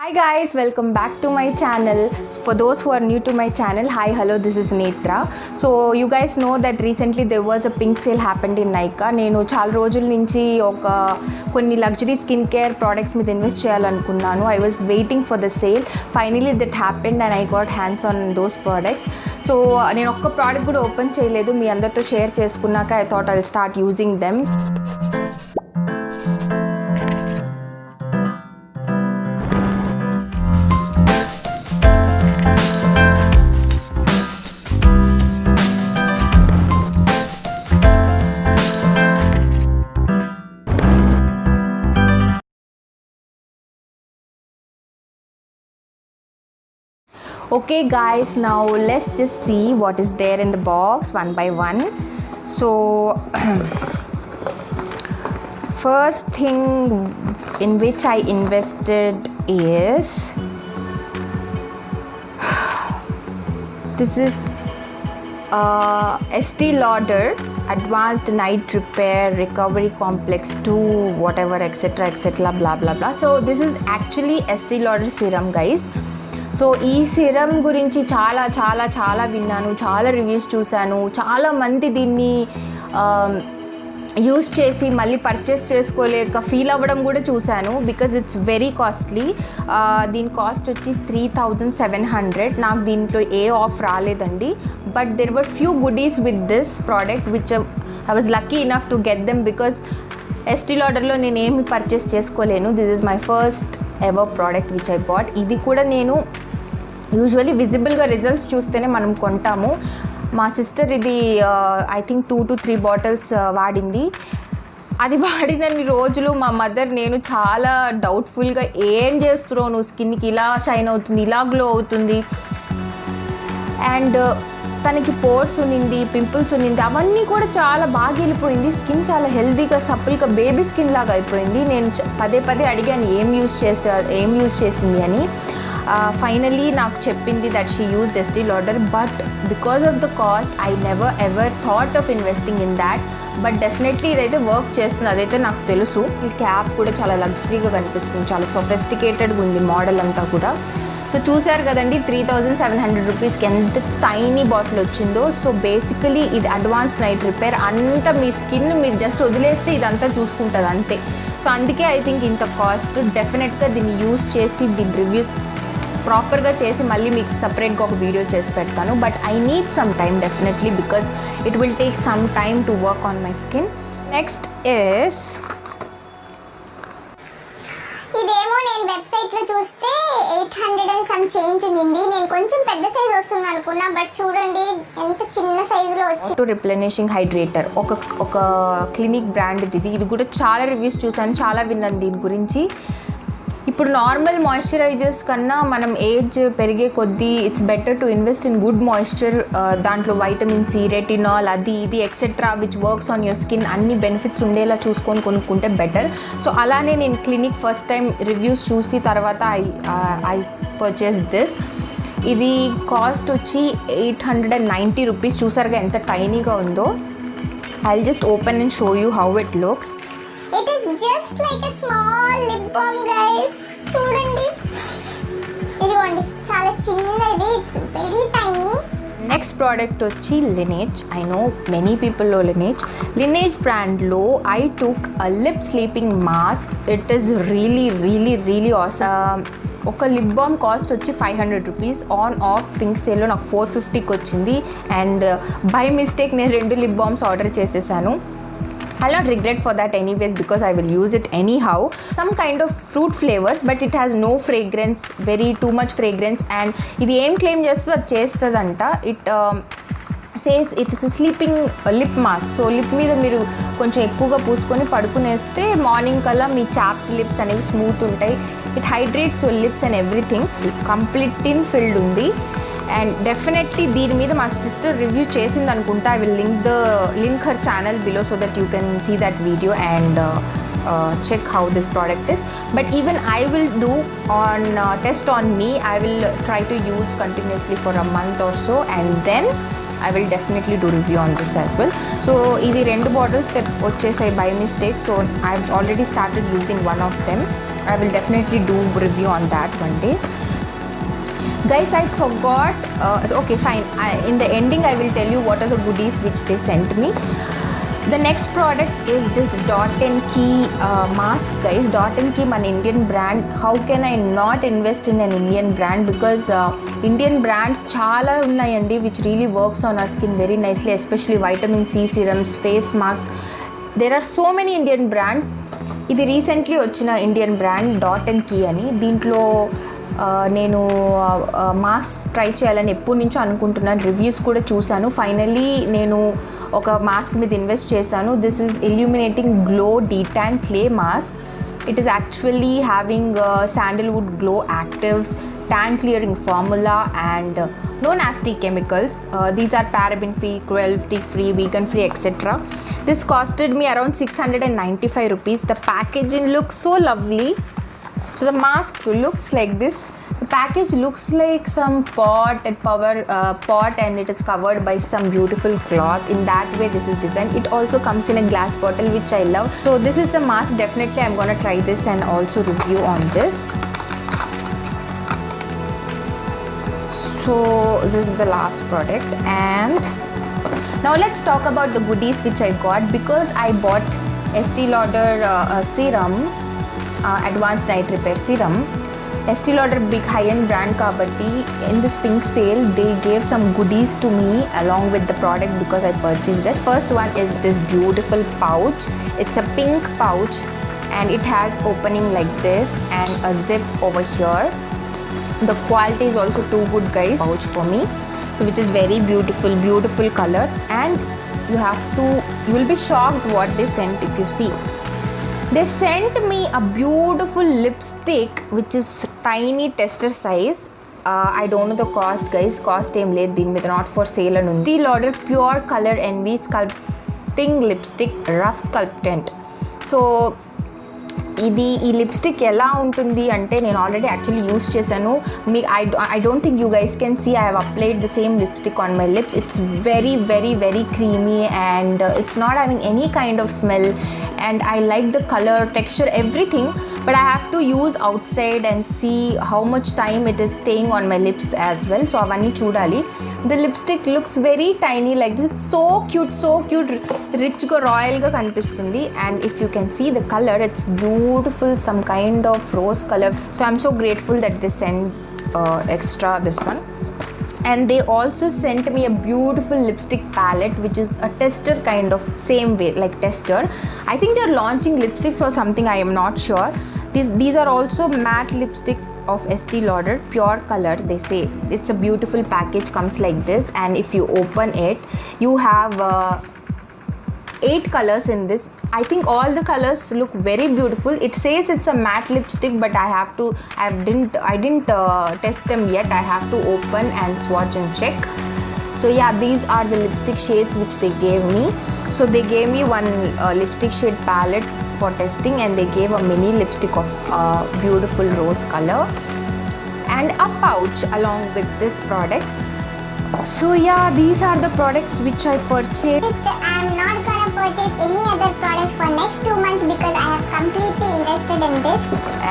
Hi guys, welcome back to my channel. For those who are new to my channel, hi, hello, this is Netra. So you guys know that recently there was a pink sale happened in Nykaa. నేను చాలా రోజుల నుంచి కొన్ని luxury skin care products మీద invest చేయాలనుకున్నాను. I was waiting for the sale. Finally that happened and I got hands on those products. So నేను ఒక్క product కూడా ఓపెన్ చేయలేదు. మీ అందరితో షేర్ చేసుకున్నాక I thought I'll start using them. Okay guys, now let's just see what is there in the box one by one. So first thing in which I invested is this is Estee Lauder Advanced Night Repair Recovery Complex 2 whatever etc blah blah blah. So this is actually Estee Lauder serum guys. So ఈ serum గురించి చాలా చాలా చాలా విన్నాను, చాలా reviews చూశాను, చాలామంది దీన్ని యూస్ చేసి మళ్ళీ పర్చేస్ చేసుకోలేక ఫీల్ అవ్వడం కూడా చూశాను. Because it's very costly. దీని కాస్ట్ వచ్చి 3700. నాకు దీంట్లో ఏ ఆఫ్ రాలేదండి. But there were few goodies with this product which I was lucky enough to get them because Estee లాడర్లో నేను ఏమి పర్చేస్ చేసుకోలేను. This is my first ever product which I bought. ఇది కూడా నేను యూజువల్లీ విజిబుల్గా రిజల్ట్స్ చూస్తేనే మనం కొంటాము. మా సిస్టర్ ఇది ఐ థింక్ 2 to 3 బాటిల్స్ వాడింది. అది వాడినన్ని రోజులు మా మదర్ నేను చాలా డౌట్ఫుల్గా ఏం చేస్తున్నావు నువ్వు, స్కిన్కి ఇలా షైన్ అవుతుంది, ఇలా గ్లో అవుతుంది, అండ్ తనకి పోర్స్ ఉన్నింది, పింపుల్స్ ఉన్నింది, అవన్నీ కూడా చాలా బాగా వెళ్ళిపోయింది. స్కిన్ చాలా హెల్తీగా సప్పుల్గా బేబీ స్కిన్ లాగా అయిపోయింది. నేను పదే అడిగాను ఏం యూజ్ చేసింది అని. ఫైనలీ నాకు చెప్పింది that she used ST ladder. But because of the cost I never ever thought of investing in that. But definitely ఇదైతే వర్క్ చేస్తుంది, అదైతే నాకు తెలుసు. ఈ క్యాప్ కూడా చాలా లగ్జరీగా కనిపిస్తుంది, చాలా సొఫిస్టికేటెడ్గా ఉంది మోడల్ అంతా కూడా. సో చూసారు కదండి 3700 రూపీస్కి ఎంత టైనీ బాటిల్ వచ్చిందో. సో బేసికలీ ఇది అడ్వాన్స్డ్ నైట్ రిపేర్. అంతా మీ స్కిన్ మీరు జస్ట్ వదిలేస్తే ఇదంతా చూసుకుంటుంది అంతే. సో అందుకే ఐ థింక్ ఇంత కాస్ట్. డెఫినెట్గా దీన్ని యూస్ చేసి దీని రివ్యూస్ ప్రాపర్గా చేసి మళ్ళీ మీకు సపరేట్గా ఒక వీడియో చేసి పెడతాను. But I need some time definitely because it will take some time to work on my skin. Next is ఇదేమో నేను వెబ్సైట్లో చూస్తే 800 and some చేంజ్ ఉంది. నేను కొంచెం పెద్ద సైజ్ వస్తుంది అనుకున్నా, బట్ చూడండి ఎంత చిన్న సైజులో వచ్చి. టు రిప్లెనిషింగ్ హైడ్రేటర్ ఒక క్లినిక్ బ్రాండ్ ఇది కూడా చాలా రివ్యూస్ చూసాను, చాలా విన్నాను దీని గురించి. ఇప్పుడు నార్మల్ మాయిశ్చరైజర్స్ కన్నా మనం ఏజ్ పెరిగే కొద్దీ it's better to invest in good moisture. దాంట్లో వైటమిన్ సి, రెటినాల్, అది ఇది etcetera which works on your skin అన్ని బెనిఫిట్స్ ఉండేలా చూసుకొని కొనుక్కుంటే బెటర్. సో అలానే నేను క్లినిక్ ఫస్ట్ టైం రివ్యూస్ చూసి తర్వాత ఐ పర్చేస్ దిస్. ఇది కాస్ట్ వచ్చి 890 రూపీస్. చూసారుగా ఎంత టైనీగా ఉందో. I will just open and show you how it looks. It is just like a small lip balm guys. చూడండి ఇదిగోండి చాలా చిన్నది, it's very tiny. Next product వచ్చి Laneige. I know many people లో లినేజ్ బ్రాండ్లో I took a lip sleeping mask. It is really awesome. ఒక lip balm cost వచ్చి 500 rupees. On off pink సేల్లో నాకు 450కి వచ్చింది. అండ్ బై మిస్టేక్ నేను 2 lip balms order చేసేసాను. I'll not regret for that anyways because I will use it anyhow. Some kind of fruit flavors but it has no fragrance, very too much fragrance. And ఇది ఏం claim చేస్తుందో అది చేస్తుందంట. It says it's sleeping lip mask. So lip మీద మీరు కొంచెం ఎక్కువగా పూసుకొని పడుకునేస్తే మార్నింగ్ కల్లా మీ చాప్డ్ లిప్స్ అనేవి స్మూత్ ఉంటాయి. It hydrates your lips and everything. Complete tin filled ఉంది. అండ్ డెఫినెట్లీ దీని మీద మా సిస్టర్ రివ్యూ చేసింది అనుకుంటా. I will link her channel below so that you can see that video and check how this product is. But even I will do on test on me. I will try to use continuously for a month or so and then I will definitely do review on this as well. So ఇవి 2 bottles వచ్చేసాయి by mistake. So I've already started using one of them I will definitely do review on that one day. Guys, I forgot. Okay, fine. In the ending, I will tell you what are the goodies which they sent me. The next product is this Dot & Key mask, guys. Dot & Key, an Indian brand. How can I not invest in an Indian brand? Because Indian brands chala unnayandi which really works on our skin very nicely, especially vitamin C serums, face masks. There are so many Indian brands. ఇది recently వచ్చిన Indian brand Dot and Key అని. దీంట్లో నేను mask try చేయాలని ఎప్పటి నుంచో అనుకుంటున్నాను, reviews కూడా చూశాను. ఫైనల్లీ నేను ఒక మాస్క్ మీద ఇన్వెస్ట్ చేశాను. This is illuminating glow D-Tan clay mask. It is actually having sandalwood glow actives, tan clearing formula and no nasty chemicals. These are paraben free, cruelty free, vegan free, etc. This costed me around 695 rupees. The packaging looks so lovely. So the mask looks like this. The package looks like some pot and it is covered by some beautiful cloth. In that way this is designed. It also comes in a glass bottle, which I love. So this is the mask. Definitely I'm gonna try this and also review on this. So this is the last product, and now let's talk about the goodies which I got. Because I bought Estee Lauder serum, advanced night repair serum. Estee Lauder big high-end brand kabatti, in this pink sale they gave some goodies to me along with the product because I purchased that. First one is this beautiful pouch. It's a pink pouch and it has opening like this and a zip over here. The quality is also too good, guys. Pouch for me, so which is very beautiful color, and you will be shocked what they sent if you see. They sent me a beautiful lipstick which is tiny tester size. I don't know the cost, guys. Cost em led din with not for sale and Estee Lauder Pure Color Envy Sculpting Lipstick Rough Sculptant. So ఈ lipstick ఎలా ఉంటుంది అంటే నేను already actually use చేశాను. I don't think you guys can see I have applied the same lipstick on my lips. It's very creamy and it's not having any kind of smell, and I like the color, texture, everything, but I have to use outside and see how much time it is staying on my lips as well. So avanni chudali. The lipstick looks very tiny like this. It's so cute, rich ga royal ga kanipistundi, and if you can see the color, it's beautiful, some kind of rose color. So I'm so grateful that they sent extra this one. And they also sent me a beautiful lipstick palette which is a tester kind of, same way like tester. I think they're launching lipsticks or something, I am not sure. These are also matte lipsticks of Estee Lauder Pure Color. They say it's a beautiful package, comes like this, and if you open it you have 8 colors in this. I think all the colors look very beautiful. It says it's a matte lipstick, but I didn't test them yet. I have to open and swatch and check. So yeah, these are the lipstick shades which they gave me. So they gave me one lipstick shade palette for testing, and they gave a mini lipstick of beautiful rose color and a pouch along with this product. So yeah, these are the products which I purchased. I'm not gonna purchase any other product for next 2 months because I have completely invested in this.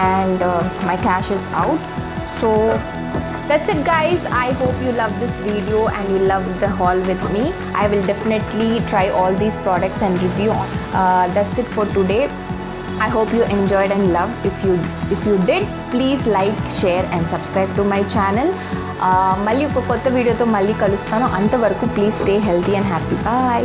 And my cash is out. So that's it, guys. I hope you love this video and you loved the haul with me. I will definitely try all these products and review. That's it for today. I hope you enjoyed and loved. If you did, please like, share and subscribe to my channel. మళ్ళీ ఒక కొత్త వీడియోతో మళ్ళీ కలుస్తాను. అంతవరకు please stay healthy and happy. Bye.